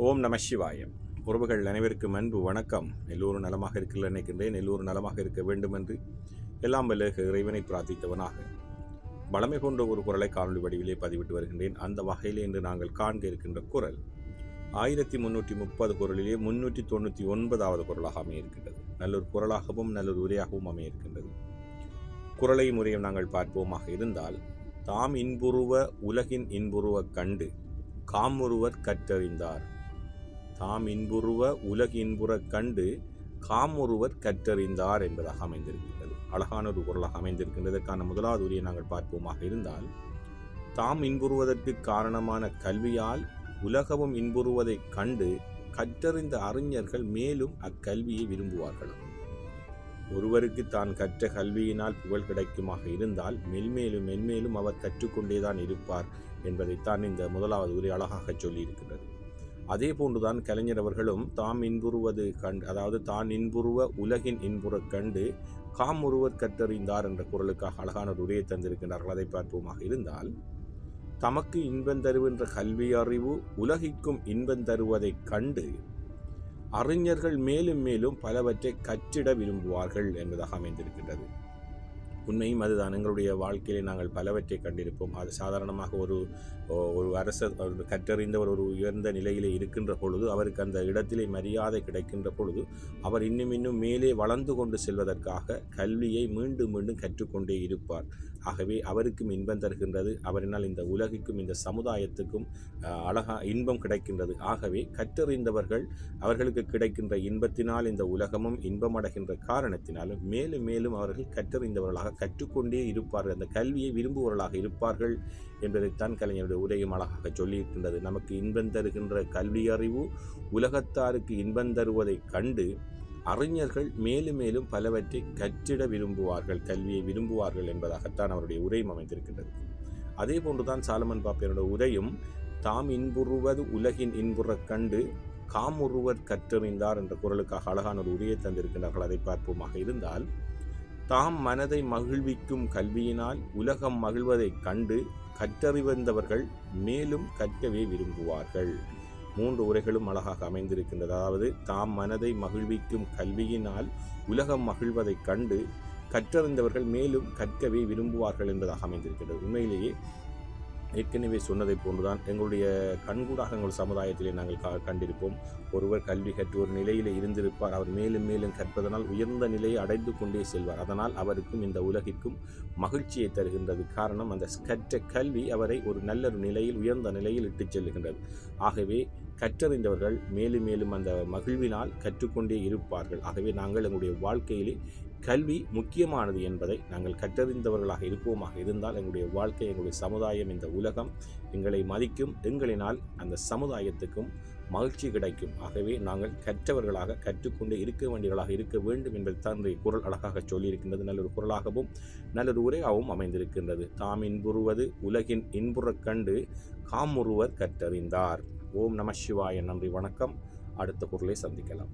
ஓம் நம சிவாயம். உறவுகள் அனைவருக்கும் அன்பு வணக்கம். எல்லோரும் நலமாக இருக்கல நினைக்கின்றேன். எல்லோரும் நலமாக இருக்க வேண்டும் என்று எல்லாம் வல்ல இறைவனை பிரார்த்தித்தவனாக வளமை கொண்ட ஒரு குரலை காணொலி வடிவிலே பதிவிட்டு வருகின்றேன். அந்த வகையிலே இன்று நாங்கள் காண்க இருக்கின்ற குரல் 1330 குரலிலே 399வது குரலாக அமையிருக்கின்றது. நல்லொரு குரலாகவும் நல்லொரு உரையாகவும் அமையிருக்கின்றது. குரலை முறையும் நாங்கள் பார்ப்போமாக இருந்தால், தாம் இன்புருவ உலகின் இன்புருவ கண்டு காமுருவர் கற்றறிந்தார். தாம் இன்புருவ உலகின்புற கண்டு காமொருவர் கற்றறிந்தார் என்பதாக அமைந்திருக்கின்றது. அழகான ஒரு குரலாக அமைந்திருக்கின்றதற்கான முதலாவது உரையை நாங்கள் பார்ப்போமாக இருந்தால், தாம் இன்புறுவதற்கு காரணமான கல்வியால் உலகமும் இன்புறுவதைக் கண்டு கற்றறிந்த அறிஞர்கள் மேலும் அக்கல்வியை விரும்புவார்களாம். ஒருவருக்கு தான் கற்ற கல்வியினால் புகழ் கிடைக்குமாக இருந்தால் மென்மேலும் அவர் கற்றுக்கொண்டேதான் இருப்பார் என்பதைத்தான் இந்த முதலாவது உரை அழகாக சொல்லியிருக்கிறது. அதே போன்றுதான் கலைஞர் அவர்களும் தாம் இன்புறுவது கண்டு, அதாவது தான் இன்புறுவ உலகின் இன்புறக் கண்டு காமுருவர் கற்றறிந்தார் என்ற குரலுக்காக அழகான ஒரு உரையை தந்திருக்கின்றார்கள். அதை பார்ப்போமாக இருந்தால், தமக்கு இன்பம் தருகின்ற கல்வி அறிவு உலகிற்கும் இன்பம் தருவதைக் கண்டு அறிஞர்கள் மேலும் பலவற்றை கற்றிட விரும்புவார்கள் என்பதாக அமைந்திருக்கின்றது. உண்மையும் அதுதான். எங்களுடைய வாழ்க்கையிலே நாங்கள் பலவற்றை கண்டிருப்போம். அது சாதாரணமாக ஒரு அரசர் கற்றறிந்தவர் ஒரு உயர்ந்த நிலையிலே இருக்கின்ற பொழுது, அவருக்கு அந்த இடத்திலே மரியாதை கிடைக்கின்ற பொழுது, அவர் இன்னும் மேலே வளர்ந்து கொண்டு செல்வதற்காக கல்வியை மீண்டும் கற்றுக்கொண்டே இருப்பார். ஆகவே அவருக்கும் இன்பம் தருகின்றது. அவரினால் இந்த உலகிற்கும் இந்த சமுதாயத்துக்கும் இன்பம் கிடைக்கின்றது. ஆகவே கற்றறிந்தவர்கள் அவர்களுக்கு கிடைக்கின்ற இன்பத்தினால் இந்த உலகமும் இன்பமடைகின்ற காரணத்தினாலும் மேலும் அவர்கள் கற்றறிந்தவர்களாக கற்றுக்கொண்டே இருப்பார்கள். அந்த கல்வியை விரும்புவர்களாக இருப்பார்கள் என்பதைத்தான் கலைஞருடைய உரையும் அழகாக சொல்லியிருக்கின்றது. நமக்கு இன்பம் தருகின்ற கல்வி அறிவு உலகத்தாருக்கு இன்பம் தருவதைக் கண்டு அறிஞர்கள் மேலும் பலவற்றை கற்றிட விரும்புவார்கள், கல்வியை விரும்புவார்கள் என்பதாகத்தான் அவருடைய உரையும் அமைந்திருக்கின்றது. அதே போன்றுதான் சாலமன் பாப்பையனுடைய உரையும் தாம் இன்புறுவது உலகின் இன்புறக் கண்டு காமுருவர் கற்றறிந்தார் என்ற குரலுக்காக அழகான ஒரு உரையை தந்திருக்கின்றார்கள். அதை பார்ப்போமாக இருந்தால், தாம் மனதை மகிழ்விக்கும் கல்வியினால் உலகம் மகிழ்வதைக் கண்டு கற்றறிவந்தவர்கள் மேலும் கற்கவே விரும்புவார்கள். 3 உரைகளும் அழகாக அமைந்திருக்கின்றது. அதாவது, தாம் மனதை மகிழ்விக்கும் கல்வியினால் உலகம் மகிழ்வதைக் கண்டு கற்றறிந்தவர்கள் மேலும் கற்கவே விரும்புவார்கள் என்பதாக அமைந்திருக்கின்றது. உண்மையிலேயே ஏற்கனவே சொன்னதை போன்றுதான் எங்களுடைய கண்கூடாக எங்கள் சமுதாயத்திலே நாங்கள் கண்டிருப்போம். ஒருவர் கல்வி கற்று ஒரு நிலையிலே இருந்திருப்பார். அவர் மேலும் கற்பதனால் உயர்ந்த நிலையை அடைந்து கொண்டே செல்வார். அதனால் அவருக்கும் இந்த உலகிற்கும் மகிழ்ச்சியை தருகின்றது. காரணம், அந்த கற்ற கல்வி அவரை ஒரு நல்ல நிலையில் உயர்ந்த நிலையில் இட்டுச் செல்கின்றது. ஆகவே கற்றறிந்தவர்கள் மேலும் அந்த மகிழ்வினால் கற்றுக்கொண்டே இருப்பார்கள். ஆகவே நாங்கள் எங்களுடைய வாழ்க்கையிலே கல்வி முக்கியமானது என்பதை நாங்கள் கற்றறிந்தவர்களாக இருப்போமாக இருந்தால் எங்களுடைய வாழ்க்கை, எங்களுடைய சமுதாயம், இந்த உலகம் எங்களை மதிக்கும். எங்களினால் அந்த சமுதாயத்துக்கும் மகிழ்ச்சி கிடைக்கும். ஆகவே நாங்கள் கற்றவர்களாக கற்றுக்கொண்டு இருக்க வேண்டியவர்களாக இருக்க வேண்டும் என்பதை தான் குரல் அழகாக சொல்லியிருக்கின்றது. நல்லொரு குரலாகவும் நல்லொரு உரையாகவும் அமைந்திருக்கின்றது. தாம் இன்புறுவது உலகின் இன்புறக் கண்டு காமுருவர் கற்றறிந்தார். ஓம் நம சிவாய. நன்றி, வணக்கம். அடுத்த குரலை சந்திக்கலாம்.